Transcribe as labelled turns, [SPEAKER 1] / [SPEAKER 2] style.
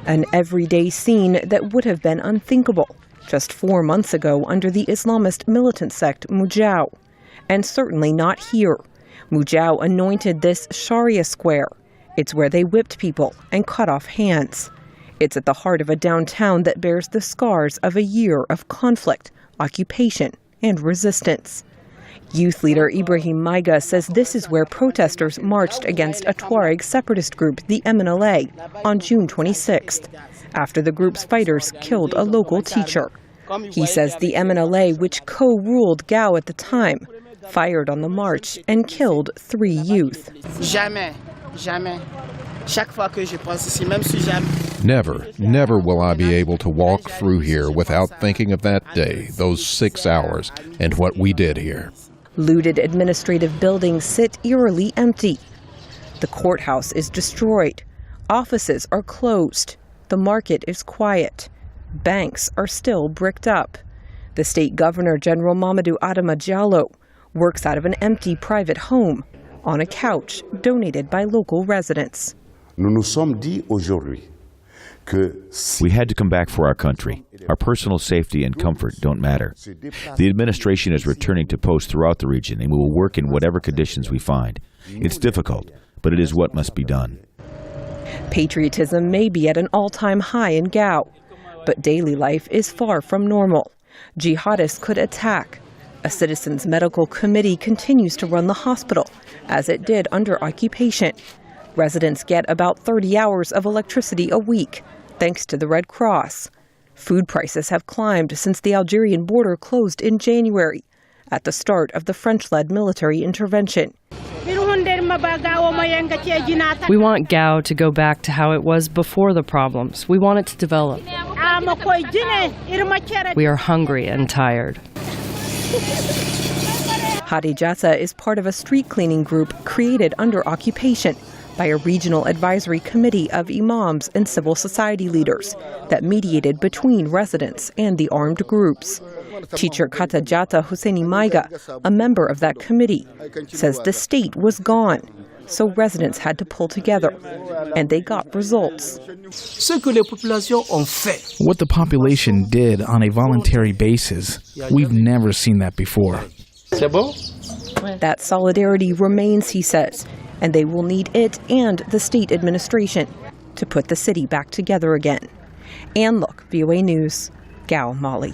[SPEAKER 1] An everyday scene that would have been unthinkable just 4 months ago under the Islamist militant sect MUJAO. And certainly not here. MUJAO anointed this Sharia square. It's where they whipped people and cut off hands. It's at the heart of a downtown that bears the scars of a year of conflict, occupation, and resistance. Youth leader Ibrahim Maiga says this is where protesters marched against a Tuareg separatist group, the MNLA, on June 26th, after the group's fighters killed a local teacher. He says the MNLA, which co-ruled Gao at the time, fired on the march and killed 3 youth.
[SPEAKER 2] Never will I be able to walk through here without thinking of that day, those 6 hours, and what we did here.
[SPEAKER 1] Looted administrative buildings sit eerily empty. The courthouse is destroyed. Offices are closed. The market is quiet. Banks are still bricked up. The state governor, General Mamadou Adama Diallo, works out of an empty private home on a couch donated by local residents.
[SPEAKER 3] We had to come back for our country. Our personal safety and comfort don't matter. The administration is returning to posts throughout the region, and we will work in whatever conditions we find. It's difficult, but it is what must be done.
[SPEAKER 1] Patriotism may be at an all-time high in Gao, but daily life is far from normal. Jihadists could attack. A citizens' medical committee continues to run the hospital, as it did under occupation. Residents get about 30 hours of electricity a week, thanks to the Red Cross. Food prices have climbed since the Algerian border closed in January, at the start of the French-led military intervention.
[SPEAKER 4] We want Gao to go back to how it was before the problems. We want it to develop. We are hungry and tired.
[SPEAKER 1] Hadijata is part of a street cleaning group created under occupation by a regional advisory committee of imams and civil society leaders that mediated between residents and the armed groups. Teacher Katajata Husseini Maiga, a member of that committee, says the state was gone, so residents had to pull together, and they got results.
[SPEAKER 5] What the population did on a voluntary basis, we've never seen that before.
[SPEAKER 1] That solidarity remains, he says, and they will need it and the state administration to put the city back together again. Ann Look, VOA News, Gao, Mali.